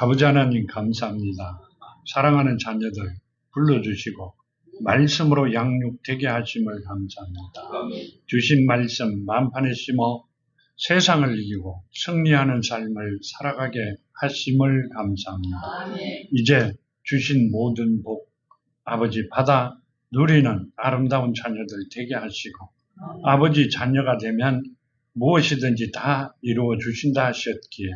아버지 하나님 감사합니다. 사랑하는 자녀들 불러주시고 말씀으로 양육되게 하심을 감사합니다. 주신 말씀 만판에 심어 세상을 이기고 승리하는 삶을 살아가게 하심을 감사합니다. 이제 주신 모든 복 아버지 받아 누리는 아름다운 자녀들 되게 하시고 아버지 자녀가 되면 무엇이든지 다 이루어 주신다 하셨기에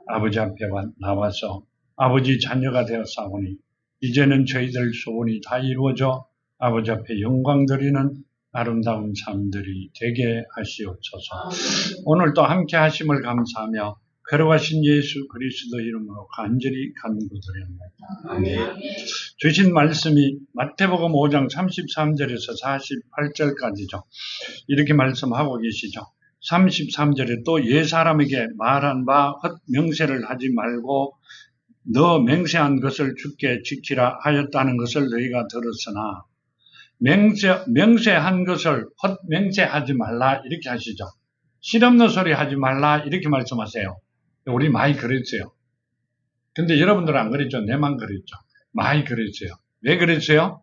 아버지 앞에 나와서 아버지 자녀가 되었사오니 이제는 저희들 소원이 다 이루어져 아버지 앞에 영광 드리는 아름다운 삶들이 되게 하시옵소서. 오늘 또 함께 하심을 감사하며 괴로워하신 예수 그리스도 이름으로 간절히 간구드립니다. 아멘. 주신 말씀이 마태복음 5장 33절에서 48절까지죠. 이렇게 말씀하고 계시죠. 33절에 또 옛사람에게 말한 바 헛명세를 하지 말고 너 맹세한 것을 주께 지키라 하였다는 것을 너희가 들었으나 맹세한 것을 헛맹세하지 말라 이렇게 하시죠. 실없는 소리 하지 말라 이렇게 말씀하세요. 우리 많이 그랬어요. 근데 여러분들은 안 그랬죠? 내만 그랬죠. 많이 그랬어요. 왜 그랬어요?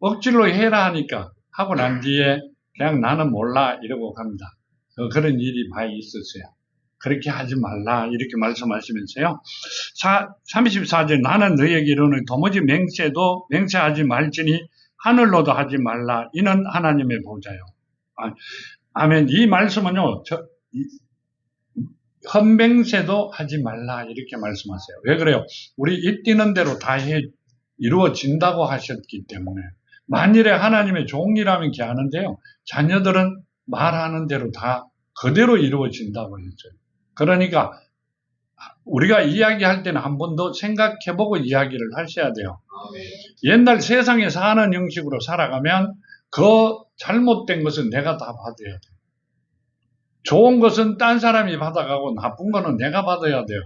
억지로 해라 하니까 하고 난 뒤에 그냥 나는 몰라 이러고 갑니다. 그런 일이 많이 있었어요. 그렇게 하지 말라 이렇게 말씀하시면서요. 34절 나는 너희에게 이르노니 도무지 맹세하지 말지니 하늘로도 하지 말라 이는 하나님의 보좌요. 아멘. 이 말씀은요. 헛맹세도 하지 말라 이렇게 말씀하세요. 왜 그래요? 우리 입 뛰는 대로 다 이루어진다고 하셨기 때문에 만일에 하나님의 종이라면 하는데요. 자녀들은 말하는 대로 다 그대로 이루어진다고 했어요. 그러니까 우리가 이야기할 때는 한 번 더 생각해보고 이야기를 하셔야 돼요. 옛날 세상에 사는 형식으로 살아가면 그 잘못된 것은 내가 다 받아야 돼요. 좋은 것은 딴 사람이 받아가고 나쁜 거는 내가 받아야 돼요.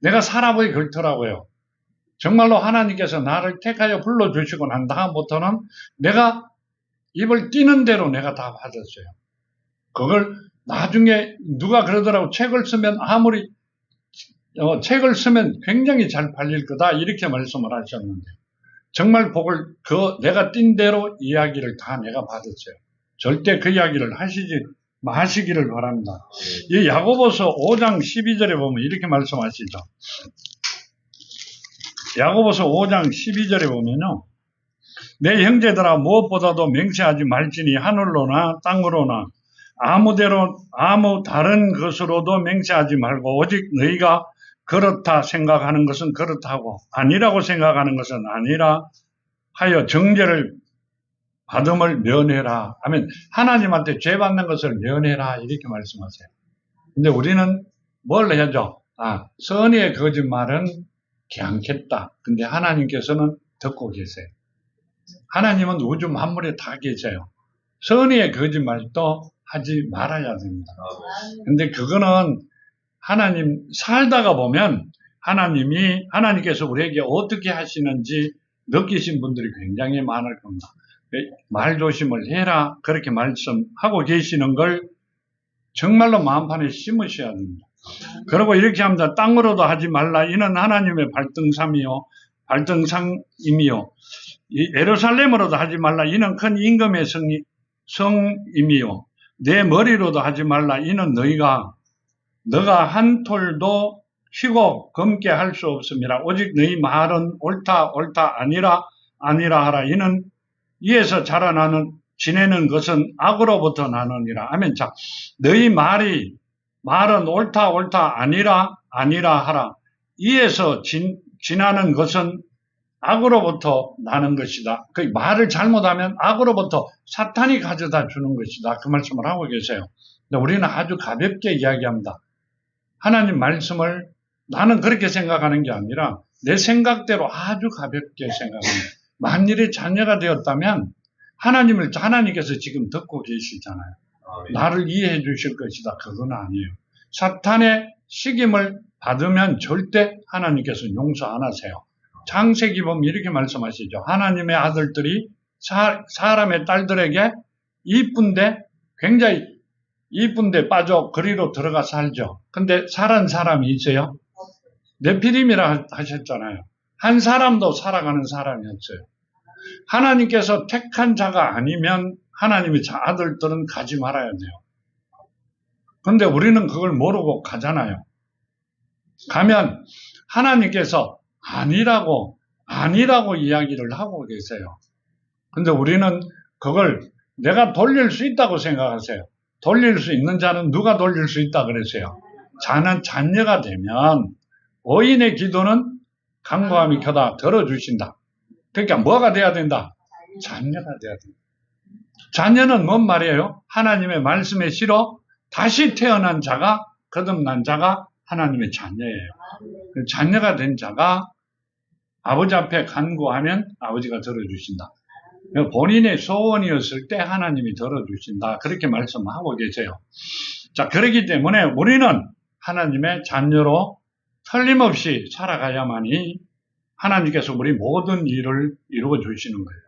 내가 사람의 걸터라고요. 정말로 하나님께서 나를 택하여 불러주시고 난 다음부터는 내가 입을 띄는 대로 내가 다 받았어요. 그걸 나중에 누가 그러더라고 책을 쓰면 책을 쓰면 굉장히 잘 팔릴 거다 이렇게 말씀을 하셨는데 정말 복을 내가 띈 대로 이야기를 다 내가 받았어요. 절대 그 이야기를 하시지 마시기를 바랍니다. 이 야고보서 5장 12절에 보면 이렇게 말씀하시죠. 야고보서 5장 12절에 보면요. 내 형제들아 무엇보다도 맹세하지 말지니 하늘로나 땅으로나 아무 다른 것으로도 맹세하지 말고 오직 너희가 그렇다 생각하는 것은 그렇다고 아니라고 생각하는 것은 아니라 하여 정죄를 받음을 면해라. 하면 하나님한테 죄 받는 것을 면해라 이렇게 말씀하세요. 근데 우리는 뭘 해야죠? 선의의 거짓말은 귀찮겠다. 근데 하나님께서는 듣고 계세요. 하나님은 우주 만물에 다 계세요. 선의의 거짓말도 하지 말아야 됩니다. 근데 그거는 하나님 살다가 보면 하나님께서 우리에게 어떻게 하시는지 느끼신 분들이 굉장히 많을 겁니다. 말조심을 해라 그렇게 말씀하고 계시는 걸 정말로 마음판에 심으셔야 됩니다. 그리고 이렇게 합니다. 땅으로도 하지 말라 이는 하나님의 발등상임이요 예루살렘으로도 하지 말라 이는 큰 임금의 성임이요 내 머리로도 하지 말라 이는 너가 한 톨도 휘고 검게 할 수 없음이라 오직 너희 말은 옳다 아니라 하라 이는 이에서 지내는 것은 악으로부터 나느니라. 아멘. 자, 너희 말은 옳다 아니라 하라. 이에서 지나는 것은 악으로부터 나는 것이다. 그 말을 잘못하면 악으로부터 사탄이 가져다 주는 것이다. 그 말씀을 하고 계세요. 근데 우리는 아주 가볍게 이야기합니다. 하나님 말씀을 나는 그렇게 생각하는 게 아니라 내 생각대로 아주 가볍게 생각합니다. 만일에 자녀가 되었다면 하나님께서 지금 듣고 계시잖아요. 나를 이해해 주실 것이다. 그건 아니에요. 사탄의 식임을 받으면 절대 하나님께서 용서 안 하세요. 창세기 보면 이렇게 말씀하시죠. 하나님의 아들들이 사람의 딸들에게 굉장히 이쁜데 빠져 그리로 들어가 살죠. 근데 살은 사람이 있어요? 네피림이라 하셨잖아요. 한 사람도 살아가는 사람이었어요. 하나님께서 택한 자가 아니면 하나님의 아들들은 가지 말아야 돼요. 근데 우리는 그걸 모르고 가잖아요. 가면 하나님께서 아니라고 이야기를 하고 계세요. 근데 우리는 그걸 내가 돌릴 수 있다고 생각하세요. 돌릴 수 있는 자는 누가 돌릴 수 있다 그랬어요. 자녀가 되면 의인의 기도는 간구함이 켜다 들어주신다. 그러니까 뭐가 돼야 된다? 자녀가 돼야 된다. 자녀는 뭔 말이에요? 하나님의 말씀에 실어 다시 태어난 자가, 거듭난 자가 하나님의 자녀예요. 자녀가 된 자가 아버지 앞에 간구하면 아버지가 들어주신다. 본인의 소원이었을 때 하나님이 들어주신다. 그렇게 말씀하고 계세요. 자, 그렇기 때문에 우리는 하나님의 자녀로 틀림없이 살아가야만이 하나님께서 우리 모든 일을 이루어 주시는 거예요.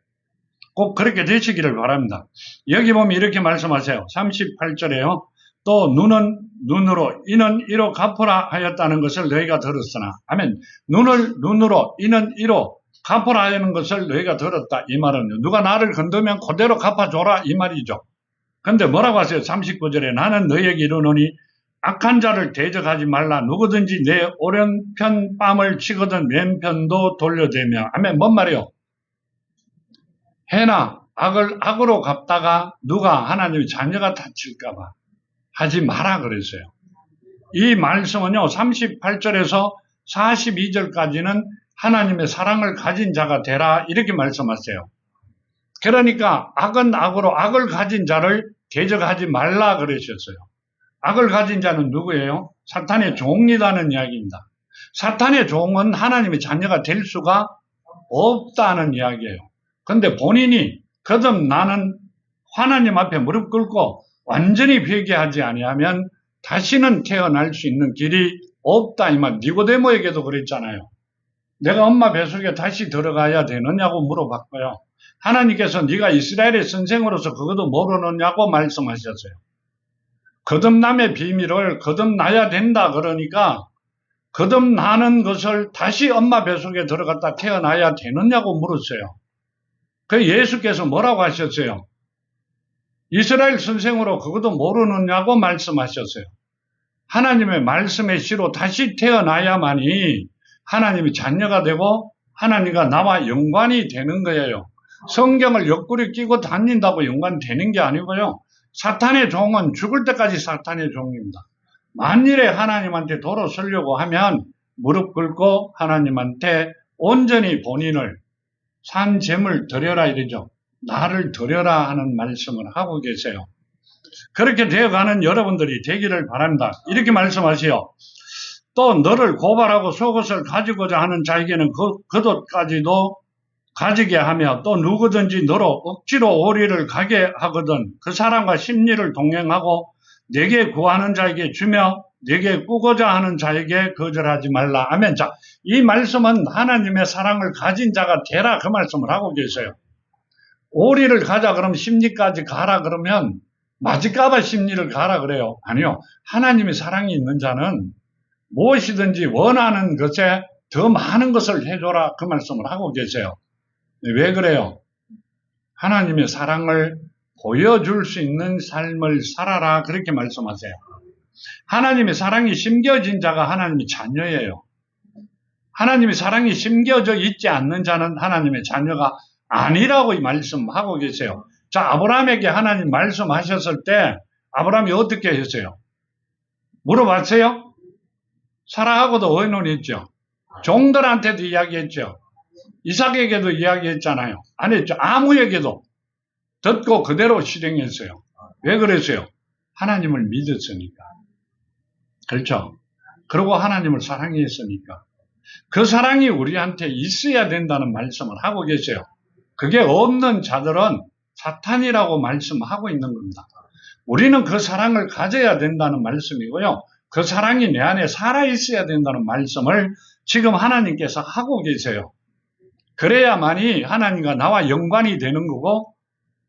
꼭 그렇게 되시기를 바랍니다. 여기 보면 이렇게 말씀하세요. 38절에요. 또 눈은 눈으로 이는 이로 갚으라 하였다는 것을 너희가 들었으나, 아멘. 눈을 눈으로 이는 이로 갚으라 하는 것을 너희가 들었다. 이 말은 누가 나를 건드면 그대로 갚아줘라 이 말이죠. 근데 뭐라고 하세요? 39절에 나는 너희에게 이르노니 악한 자를 대적하지 말라. 누구든지 내 오른편 뺨을 치거든 왼편도 돌려대며. 아멘. 뭔 말이요? 해나 악을 악으로 갚다가 누가 하나님의 자녀가 다칠까봐 하지 마라 그랬어요. 이 말씀은요, 38절에서 42절까지는 하나님의 사랑을 가진 자가 되라 이렇게 말씀하세요. 그러니까 악은 악으로 악을 가진 자를 대적하지 말라 그러셨어요. 악을 가진 자는 누구예요? 사탄의 종이라는 이야기입니다. 사탄의 종은 하나님의 자녀가 될 수가 없다는 이야기예요. 근데 본인이 거듭나는 하나님 앞에 무릎 꿇고 완전히 회개하지 아니하면 다시는 태어날 수 있는 길이 없다 이 말. 니고데모에게도 그랬잖아요. 내가 엄마 뱃속에 다시 들어가야 되느냐고 물어봤고요. 하나님께서 네가 이스라엘의 선생으로서 그것도 모르느냐고 말씀하셨어요. 거듭남의 비밀을 거듭나야 된다 그러니까 거듭나는 것을 다시 엄마 뱃속에 들어갔다 태어나야 되느냐고 물었어요. 그 예수께서 뭐라고 하셨어요? 이스라엘 선생으로 그것도 모르느냐고 말씀하셨어요. 하나님의 말씀의 씨로 다시 태어나야만이 하나님의 자녀가 되고 하나님과 나와 연관이 되는 거예요. 성경을 옆구리 끼고 다닌다고 연관되는 게 아니고요. 사탄의 종은 죽을 때까지 사탄의 종입니다. 만일에 하나님한테 돌아서려고 하면 무릎 꿇고 하나님한테 온전히 본인을 산 제물 드려라 이러죠. 나를 드려라 하는 말씀을 하고 계세요. 그렇게 되어가는 여러분들이 되기를 바랍니다. 이렇게 말씀하세요. 또 너를 고발하고 속옷을 가지고자 하는 자에게는 겉옷까지도 가지게 하며 또 누구든지 너로 억지로 오리를 가게 하거든 그 사람과 심리를 동행하고 내게 구하는 자에게 주며 내게 꾸고자 하는 자에게 거절하지 말라. 아멘. 자, 이 말씀은 하나님의 사랑을 가진 자가 되라 그 말씀을 하고 계세요. 오리를 가자 그러면 심리까지 가라 그러면 맞을까봐 심리를 가라 그래요. 아니요. 하나님의 사랑이 있는 자는 무엇이든지 원하는 것에 더 많은 것을 해줘라 그 말씀을 하고 계세요. 왜 그래요? 하나님의 사랑을 보여줄 수 있는 삶을 살아라 그렇게 말씀하세요. 하나님의 사랑이 심겨진 자가 하나님의 자녀예요. 하나님의 사랑이 심겨져 있지 않는 자는 하나님의 자녀가 아니라고 이 말씀하고 계세요. 자, 아브라함에게 하나님 말씀하셨을 때 아브라함이 어떻게 했어요? 물어봤어요? 사라하고도 의논했죠. 종들한테도 이야기했죠. 이삭에게도 이야기했잖아요. 안 했죠. 아무에게도 듣고 그대로 실행했어요. 왜 그랬어요? 하나님을 믿었으니까. 그렇죠? 그리고 하나님을 사랑했으니까. 그 사랑이 우리한테 있어야 된다는 말씀을 하고 계세요. 그게 없는 자들은 사탄이라고 말씀하고 있는 겁니다. 우리는 그 사랑을 가져야 된다는 말씀이고요. 그 사랑이 내 안에 살아있어야 된다는 말씀을 지금 하나님께서 하고 계세요. 그래야만이 하나님과 나와 연관이 되는 거고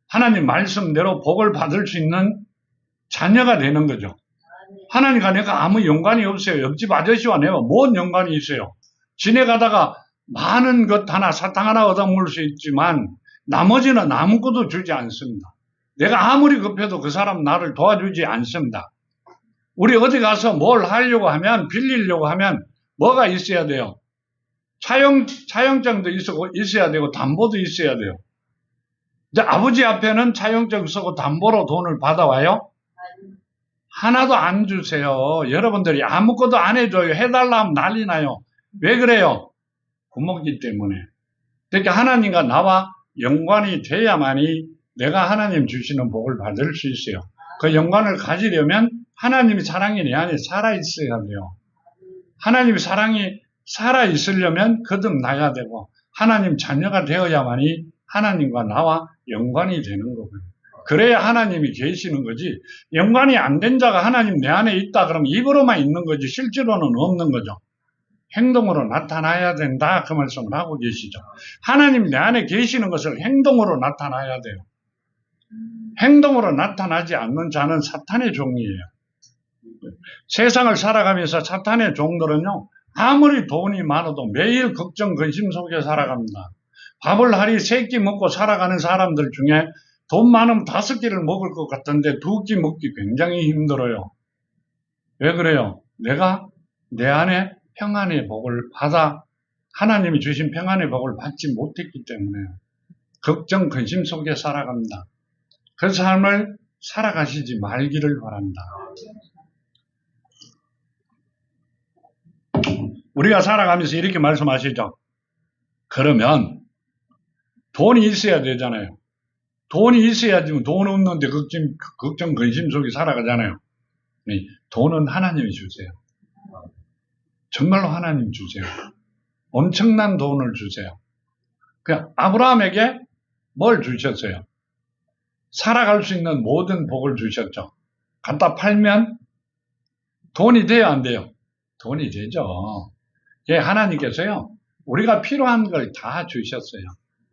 하나님 말씀대로 복을 받을 수 있는 자녀가 되는 거죠. 하나님과 내가 아무 연관이 없어요. 옆집 아저씨와 내가 뭔 연관이 있어요. 지내가다가 많은 것 하나, 사탕 하나 얻어먹을 수 있지만 나머지는 아무것도 주지 않습니다. 내가 아무리 급해도 그 사람 나를 도와주지 않습니다. 우리 어디 가서 뭘 하려고 하면, 빌리려고 하면 뭐가 있어야 돼요? 차용증도 있어야 되고 담보도 있어야 돼요. 이제 아버지 앞에는 차용증 쓰고 담보로 돈을 받아와요? 하나도 안 주세요. 여러분들이 아무것도 안 해줘요. 해달라 하면 난리 나요. 왜 그래요? 부모기 때문에. 그러니까 하나님과 나와 연관이 돼야만이 내가 하나님 주시는 복을 받을 수 있어요. 그 연관을 가지려면 하나님의 사랑이 내 안에 살아있어야 돼요. 하나님의 사랑이 살아있으려면 거듭나야 되고 하나님 자녀가 되어야만이 하나님과 나와 연관이 되는 거고요. 그래야 하나님이 계시는 거지. 연관이 안 된 자가 하나님 내 안에 있다 그러면 입으로만 있는 거지 실제로는 없는 거죠. 행동으로 나타나야 된다 그 말씀을 하고 계시죠. 하나님 내 안에 계시는 것을 행동으로 나타나야 돼요. 행동으로 나타나지 않는 자는 사탄의 종이에요. 세상을 살아가면서 사탄의 종들은요, 아무리 돈이 많아도 매일 걱정 근심 속에 살아갑니다. 밥을 하리 3끼 먹고 살아가는 사람들 중에 돈 많으면 5끼를 먹을 것 같은데 2끼 먹기 굉장히 힘들어요. 왜 그래요? 내가 내 안에 평안의 복을 받아 하나님이 주신 평안의 복을 받지 못했기 때문에 걱정 근심 속에 살아갑니다. 그 삶을 살아가시지 말기를 바랍니다. 우리가 살아가면서 이렇게 말씀하시죠. 그러면 돈이 있어야 되잖아요. 돈이 있어야지 돈 없는데 걱정 근심 속에 살아가잖아요. 돈은 하나님이 주세요. 정말로 하나님 주세요. 엄청난 돈을 주세요. 그냥 아브라함에게 뭘 주셨어요? 살아갈 수 있는 모든 복을 주셨죠. 갖다 팔면 돈이 돼요, 안 돼요? 돈이 되죠. 예, 하나님께서요, 우리가 필요한 걸 다 주셨어요.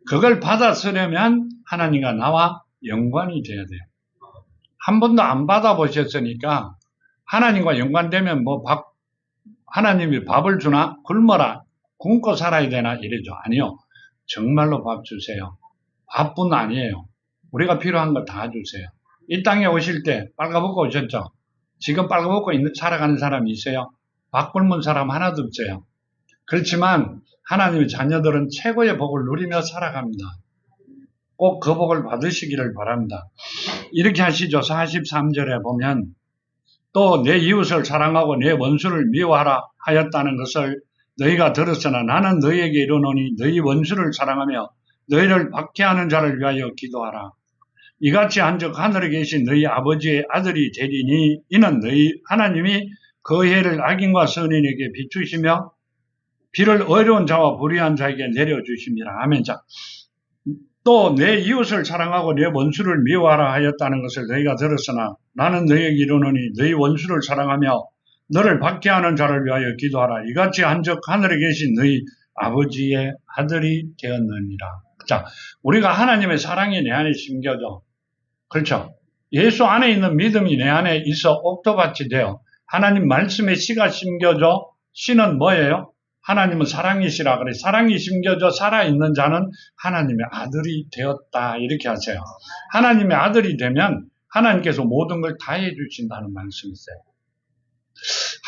그걸 받아 쓰려면 하나님과 나와 연관이 돼야 돼요. 한 번도 안 받아보셨으니까 하나님과 연관되면 하나님이 밥을 주나? 굶어라. 굶고 살아야 되나? 이러죠. 아니요. 정말로 밥 주세요. 밥뿐 아니에요. 우리가 필요한 거 다 주세요. 이 땅에 오실 때 빨가벗고 오셨죠? 지금 빨가벗고 살아가는 사람이 있어요? 밥 굶은 사람 하나도 없어요. 그렇지만 하나님의 자녀들은 최고의 복을 누리며 살아갑니다. 꼭 그 복을 받으시기를 바랍니다. 이렇게 하시죠. 43절에 보면 또 내 이웃을 사랑하고 내 원수를 미워하라 하였다는 것을 너희가 들었으나 나는 너희에게 이르노니 너희 원수를 사랑하며 너희를 박해하는 자를 위하여 기도하라. 이같이 한즉 하늘에 계신 너희 아버지의 아들이 되리니 이는 너희 하나님이 그 해를 악인과 선인에게 비추시며 비를 어려운 자와 불의한 자에게 내려주심이라. 아멘. 자, 또 내 이웃을 사랑하고 내 원수를 미워하라 하였다는 것을 너희가 들었으나 나는 너희에게 이르노니 너희 원수를 사랑하며 너를 박해하는 자를 위하여 기도하라. 이같이 한즉 하늘에 계신 너희 아버지의 아들이 되었느니라. 자, 우리가 하나님의 사랑이 내 안에 심겨져. 그렇죠? 예수 안에 있는 믿음이 내 안에 있어 옥토밭이 되어 하나님 말씀의 씨가 심겨져. 씨는 뭐예요? 하나님은 사랑이시라 그래. 사랑이 심겨져 살아있는 자는 하나님의 아들이 되었다. 이렇게 하세요. 하나님의 아들이 되면 하나님께서 모든 걸 다 해주신다는 말씀이 있어요.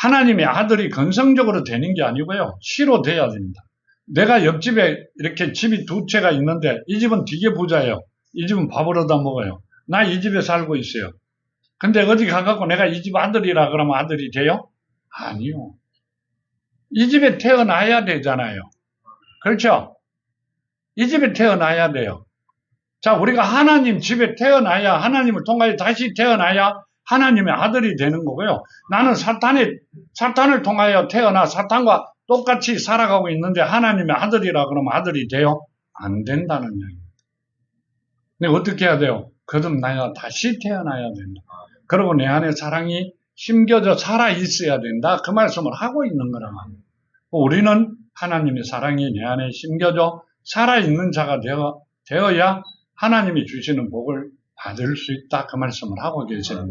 하나님의 아들이 건성적으로 되는 게 아니고요. 씨로 돼야 됩니다. 내가 옆집에 이렇게 집이 2채가 있는데 이 집은 되게 부자예요. 이 집은 밥을 얻어 먹어요. 나 이 집에 살고 있어요. 근데 어디 가갖고 내가 이 집 아들이라 그러면 아들이 돼요? 아니요. 이 집에 태어나야 되잖아요. 그렇죠? 이 집에 태어나야 돼요. 자, 우리가 하나님 집에 태어나야, 하나님을 통하여 다시 태어나야 하나님의 아들이 되는 거고요. 나는 사탄을 통하여 태어나 사탄과 똑같이 살아가고 있는데 하나님의 아들이라 그러면 아들이 돼요? 안 된다는 얘기입니다. 근데 어떻게 해야 돼요? 거듭나야 다시 태어나야 된다. 그리고 내 안에 사랑이 심겨져 살아있어야 된다. 그 말씀을 하고 있는 거란 말이에요. 우리는 하나님의 사랑이 내 안에 심겨져 살아있는 자가 되어야 하나님이 주시는 복을 받을 수 있다. 그 말씀을 하고 계십니다.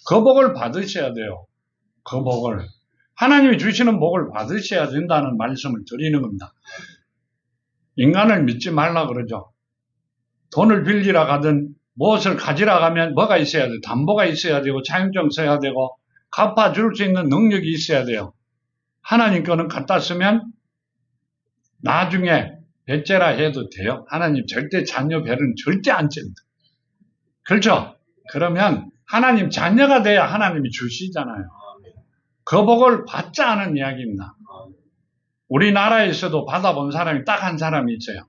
그 복을 받으셔야 돼요. 그 복을 하나님이 주시는 복을 받으셔야 된다는 말씀을 드리는 겁니다. 인간을 믿지 말라 그러죠. 돈을 빌리러 가든 무엇을 가지러 가면 뭐가 있어야 돼요? 담보가 있어야 되고 차용증 써야 되고 갚아줄 수 있는 능력이 있어야 돼요. 하나님 거는 갖다 쓰면 나중에 배째라 해도 돼요. 하나님 절대 자녀 배는 절대 안 찝니다. 그렇죠? 그러면 하나님 자녀가 돼야 하나님이 주시잖아요. 그 복을 받자 하는 이야기입니다. 우리나라에서도 받아본 사람이 딱 한 사람이 있어요.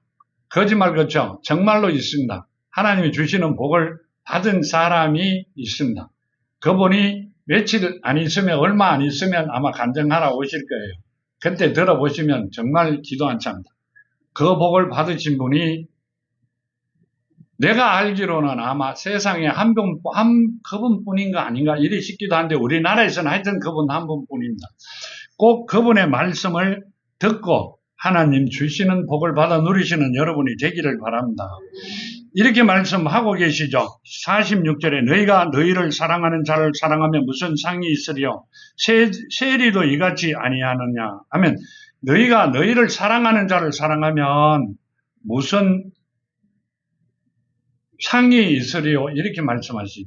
거짓말 그렇죠? 정말로 있습니다. 하나님이 주시는 복을 받은 사람이 있습니다. 그분이 며칠 안 있으면 얼마 안 있으면 아마 간증하러 오실 거예요. 그때 들어보시면 정말 기도 안 찹니다. 그 복을 받으신 분이 내가 알기로는 아마 세상에 그분뿐인가 아닌가 이리 싶기도 한데 우리나라에서는 하여튼 그분 한 분뿐입니다. 꼭 그분의 말씀을 듣고 하나님 주시는 복을 받아 누리시는 여러분이 되기를 바랍니다. 이렇게 말씀하고 계시죠. 46절에 너희가 너희를 사랑하는 자를 사랑하면 무슨 상이 있으리요. 세리도 이같이 아니하느냐 하면 너희가 너희를 사랑하는 자를 사랑하면 무슨 상이 있으리요. 이렇게 말씀하시죠.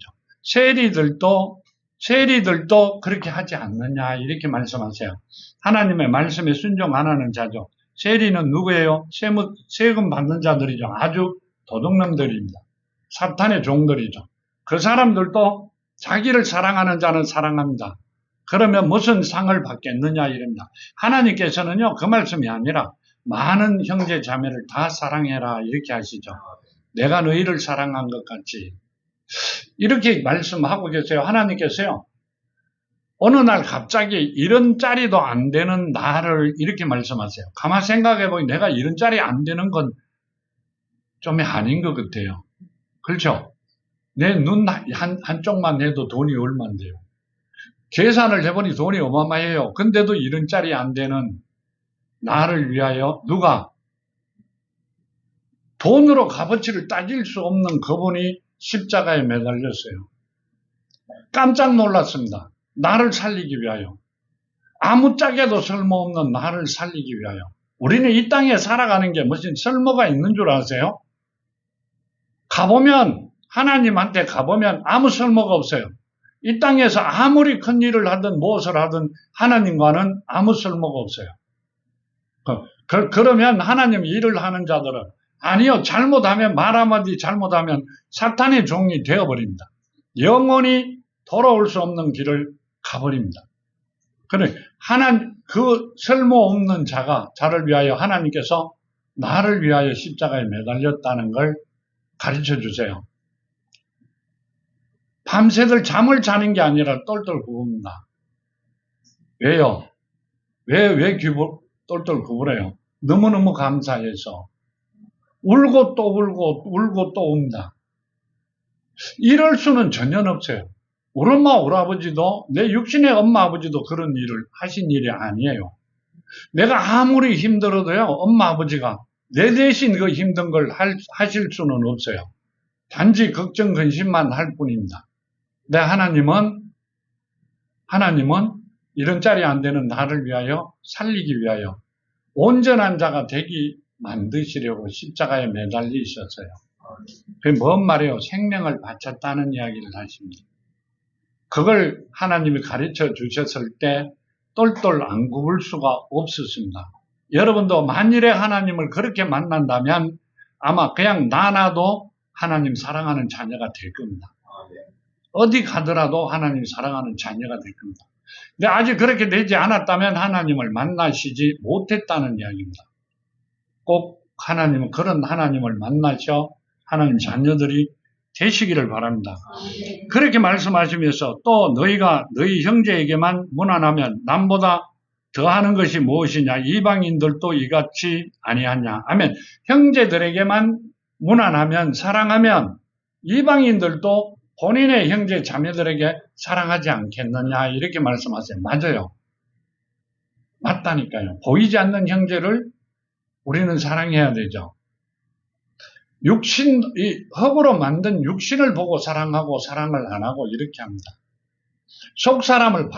세리들도 그렇게 하지 않느냐 이렇게 말씀하세요. 하나님의 말씀에 순종 안 하는 자죠. 세리는 누구예요? 세금 받는 자들이죠. 아주 도둑놈들입니다. 사탄의 종들이죠. 그 사람들도 자기를 사랑하는 자는 사랑합니다. 그러면 무슨 상을 받겠느냐 이럽니다. 하나님께서는요 그 말씀이 아니라 많은 형제 자매를 다 사랑해라 이렇게 하시죠. 내가 너희를 사랑한 것 같이 이렇게 말씀하고 계세요. 하나님께서요 어느 날 갑자기 1원짜리도 안 되는 나를 이렇게 말씀하세요. 가만 생각해보니 내가 1원짜리 안 되는 건 좀 아닌 것 같아요. 그렇죠? 내 눈 한쪽만 해도 돈이 얼만데요. 계산을 해보니 돈이 어마어마해요. 근데도 1원짜리 안 되는 나를 위하여 누가 돈으로 값어치를 따질 수 없는 그분이 십자가에 매달렸어요. 깜짝 놀랐습니다. 나를 살리기 위하여. 아무짝에도 쓸모없는 나를 살리기 위하여. 우리는 이 땅에 살아가는 게 무슨 쓸모가 있는 줄 아세요? 가보면 하나님한테 가보면 아무 쓸모가 없어요. 이 땅에서 아무리 큰 일을 하든 무엇을 하든 하나님과는 아무 쓸모가 없어요. 그러면 하나님 일을 하는 자들은 아니요 잘못하면 말 한마디 잘못하면 사탄의 종이 되어버립니다. 영원히 돌아올 수 없는 길을 가버립니다. 그래 그 쓸모없는 자를 위하여 하나님께서 나를 위하여 십자가에 매달렸다는 걸 가르쳐 주세요. 밤새들 잠을 자는 게 아니라 똘똘 굽습니다. 왜요? 왜 똘똘 굽으래요? 너무너무 감사해서 울고 또 울고 또 웁니다. 이럴 수는 전혀 없어요. 우리 엄마 우리 아버지도 내 육신의 엄마 아버지도 그런 일을 하신 일이 아니에요. 내가 아무리 힘들어도요 엄마 아버지가 내 대신 그 힘든 걸 하실 수는 없어요. 단지 걱정 근심만 할 뿐입니다. 근데 하나님은 1원짜리 안 되는 나를 위하여 살리기 위하여 온전한 자가 되기 만드시려고 십자가에 매달리셨어요. 그게 뭔 말이에요? 생명을 바쳤다는 이야기를 하십니다. 그걸 하나님이 가르쳐 주셨을 때 똘똘 안 굽을 수가 없었습니다. 여러분도 만일에 하나님을 그렇게 만난다면 아마 그냥 나나도 하나님 사랑하는 자녀가 될 겁니다. 어디 가더라도 하나님 사랑하는 자녀가 될 겁니다. 근데 아직 그렇게 되지 않았다면 하나님을 만나시지 못했다는 이야기입니다. 꼭 하나님은 그런 하나님을 만나셔 하나님 자녀들이 되시기를 바랍니다. 그렇게 말씀하시면서 또 너희가 너희 형제에게만 무난하면 남보다 더하는 것이 무엇이냐? 이방인들도 이같이 아니하냐? 하면 형제들에게만 무난하면 사랑하면 이방인들도 본인의 형제 자매들에게 사랑하지 않겠느냐? 이렇게 말씀하세요. 맞아요. 맞다니까요. 보이지 않는 형제를 우리는 사랑해야 되죠. 이 흙으로 만든 육신을 보고 사랑하고 사랑을 안 하고 이렇게 합니다. 속 사람을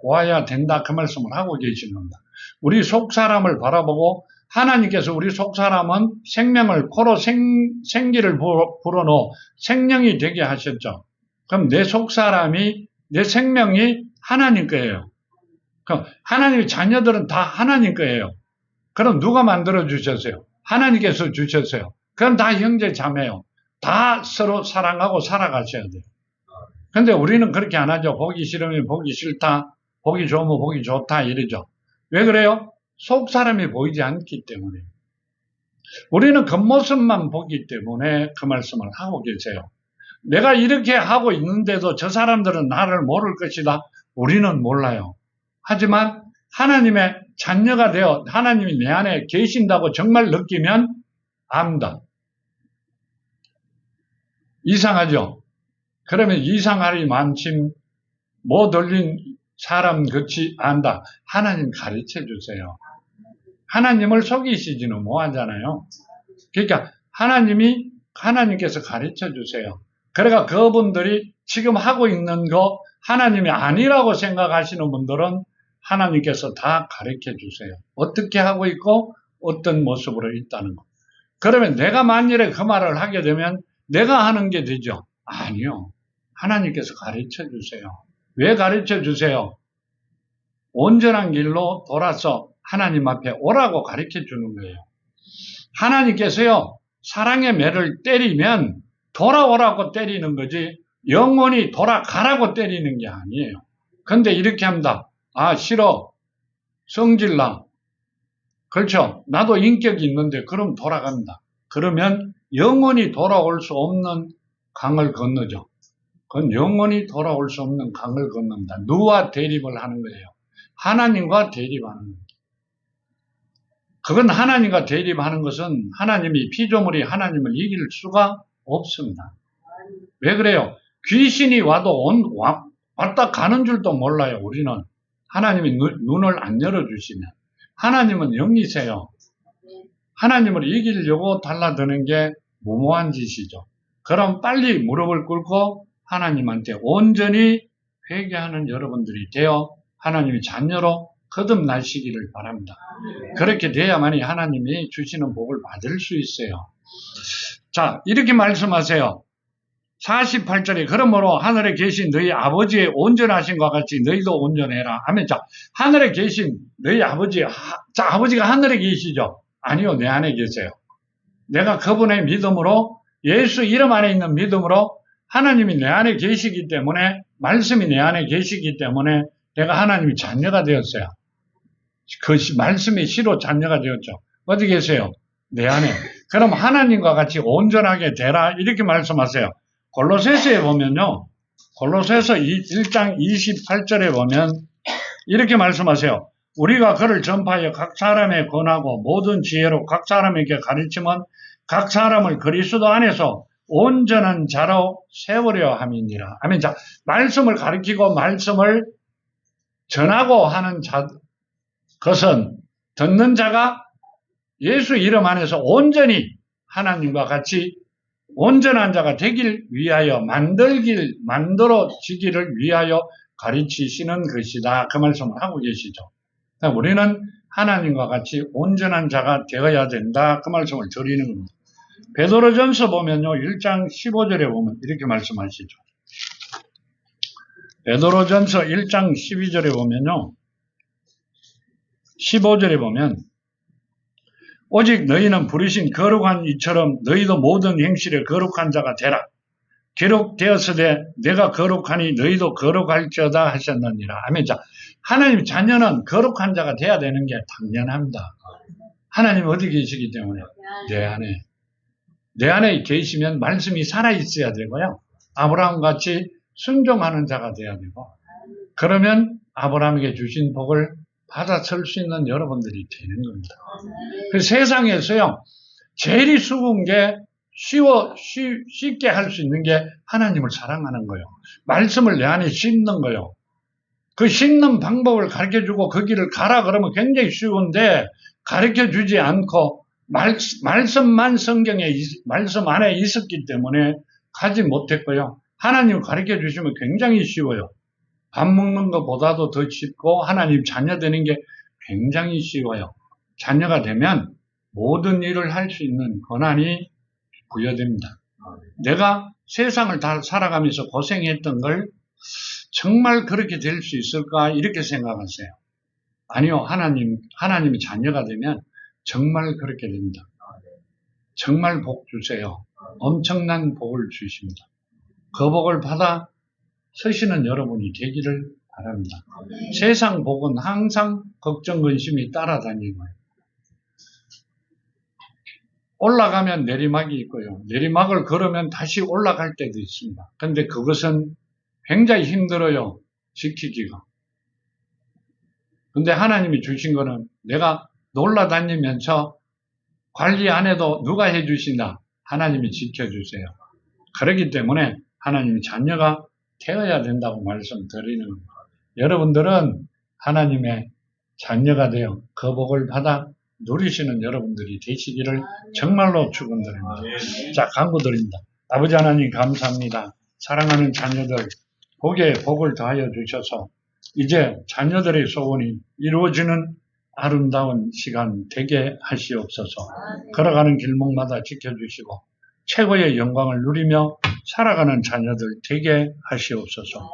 보아야 된다. 그 말씀을 하고 계시는 겁니다. 우리 속사람을 바라보고 하나님께서 우리 속사람은 생명을 코로 생기를 불어넣어 생명이 되게 하셨죠. 그럼 내 속사람이 내 생명이 하나님 거예요. 그럼 하나님의 자녀들은 다 하나님 거예요. 그럼 누가 만들어 주셨어요? 하나님께서 주셨어요. 그럼 다 형제 자매요. 다 서로 사랑하고 살아가셔야 돼요. 근데 우리는 그렇게 안 하죠. 보기 싫으면 보기 싫다. 보기 좋으면 보기 좋다. 이러죠. 왜 그래요? 속 사람이 보이지 않기 때문에. 우리는 겉모습만 보기 때문에 그 말씀을 하고 계세요. 내가 이렇게 하고 있는데도 저 사람들은 나를 모를 것이다. 우리는 몰라요. 하지만 하나님의 자녀가 되어 하나님이 내 안에 계신다고 정말 느끼면 압니다. 이상하죠? 그러면 이상하리 만침 못 올린 사람 같이 안다. 하나님 가르쳐 주세요. 하나님을 속이시지는 못하잖아요. 그러니까 하나님께서 가르쳐 주세요. 그러니까 그분들이 지금 하고 있는 거 하나님이 아니라고 생각하시는 분들은 하나님께서 다 가르쳐 주세요. 어떻게 하고 있고 어떤 모습으로 있다는 거. 그러면 내가 만일에 그 말을 하게 되면 내가 하는 게 되죠? 아니요. 하나님께서 가르쳐 주세요. 왜 가르쳐 주세요? 온전한 길로 돌아서 하나님 앞에 오라고 가르쳐 주는 거예요. 하나님께서요, 사랑의 매를 때리면 돌아오라고 때리는 거지 영원히 돌아가라고 때리는 게 아니에요. 근데 이렇게 합니다. 아, 싫어. 성질나. 그렇죠. 나도 인격이 있는데 그럼 돌아간다. 그러면 영원히 돌아올 수 없는 강을 건너죠. 그건 영원히 돌아올 수 없는 강을 건넌다. 누구와 대립을 하는 거예요? 하나님과 대립하는 거예요. 그건 하나님과 대립하는 것은 하나님이 피조물이 하나님을 이길 수가 없습니다. 왜 그래요? 귀신이 와도 왔다 가는 줄도 몰라요. 우리는 하나님이 눈을 안 열어주시면. 하나님은 영이세요. 하나님을 이기려고 달라드는 게 무모한 짓이죠. 그럼 빨리 무릎을 꿇고 하나님한테 온전히 회개하는 여러분들이 되어 하나님의 자녀로 거듭나시기를 바랍니다. 그렇게 돼야만이 하나님이 주시는 복을 받을 수 있어요. 자, 이렇게 말씀하세요. 48절에 그러므로 하늘에 계신 너희 아버지의 온전하신 것 같이 너희도 온전해라. 아멘. 자, 하늘에 계신 너희 아버지, 자, 아버지가 하늘에 계시죠? 아니요, 내 안에 계세요. 내가 그분의 믿음으로 예수 이름 안에 있는 믿음으로 하나님이 내 안에 계시기 때문에 말씀이 내 안에 계시기 때문에 내가 하나님의 자녀가 되었어요. 그 말씀이 시로 자녀가 되었죠. 어디 계세요? 내 안에. 그럼 하나님과 같이 온전하게 되라 이렇게 말씀하세요. 골로새서에 보면요. 골로새서 1장 28절에 보면 이렇게 말씀하세요. 우리가 그를 전파하여 각 사람에 권하고 모든 지혜로 각 사람에게 가르치면 각 사람을 그리스도 안에서 온전한 자로 세우려 함이니라. 아멘. 자, 말씀을 가르치고 말씀을 전하고 하는 것은 듣는 자가 예수 이름 안에서 온전히 하나님과 같이 온전한 자가 되길 위하여 만들어지기를 위하여 가르치시는 것이다. 그 말씀을 하고 계시죠. 우리는 하나님과 같이 온전한 자가 되어야 된다. 그 말씀을 드리는 겁니다. 베드로전서 보면요. 1장 15절에 보면 이렇게 말씀하시죠. 베드로전서 1장 12절에 보면요. 15절에 보면 오직 너희는 부르신 거룩한 이처럼 너희도 모든 행실에 거룩한 자가 되라. 기록되었으되 내가 거룩하니 너희도 거룩할지어다 하셨느니라. 아멘. 자, 하나님 자녀는 거룩한 자가 돼야 되는 게 당연합니다. 하나님 어디 계시기 때문에 내 안에 계시면 말씀이 살아있어야 되고요. 아브라함 같이 순종하는 자가 돼야 되고 그러면 아브라함에게 주신 복을 받아설 수 있는 여러분들이 되는 겁니다. 그 세상에서요, 제일 수고한 게 쉽게 할 수 있는 게 하나님을 사랑하는 거예요. 말씀을 내 안에 심는 거예요. 그 심는 방법을 가르쳐주고 그 길을 가라 그러면 굉장히 쉬운데 가르쳐주지 않고 말씀만 성경에 말씀 안에 있었기 때문에 가지 못했고요. 하나님 가르쳐주시면 굉장히 쉬워요. 밥 먹는 것보다도 더 쉽고 하나님 자녀 되는 게 굉장히 쉬워요. 자녀가 되면 모든 일을 할 수 있는 권한이 부여됩니다. 내가 세상을 다 살아가면서 고생했던 걸 정말 그렇게 될 수 있을까 이렇게 생각하세요. 아니요. 하나님이 자녀가 되면 정말 그렇게 됩니다. 정말 복 주세요. 엄청난 복을 주십니다. 그 복을 받아 서시는 여러분이 되기를 바랍니다. 세상 복은 항상 걱정, 근심이 따라다니고요. 올라가면 내리막이 있고요. 내리막을 걸으면 다시 올라갈 때도 있습니다. 그런데 그것은 굉장히 힘들어요. 지키기가. 근데 하나님이 주신 거는 내가 놀라다니면서 관리 안 해도 누가 해주신다? 하나님이 지켜주세요. 그렇기 때문에 하나님이 자녀가 되어야 된다고 말씀드리는 겁니다. 여러분들은 하나님의 자녀가 되어 그 복을 받아 누리시는 여러분들이 되시기를 정말로 축원드립니다. 자, 간구 드립니다. 아버지 하나님 감사합니다. 사랑하는 자녀들 복에 복을 더하여 주셔서 이제 자녀들의 소원이 이루어지는 아름다운 시간 되게 하시옵소서. 걸어가는 길목마다 지켜주시고 최고의 영광을 누리며 살아가는 자녀들 되게 하시옵소서.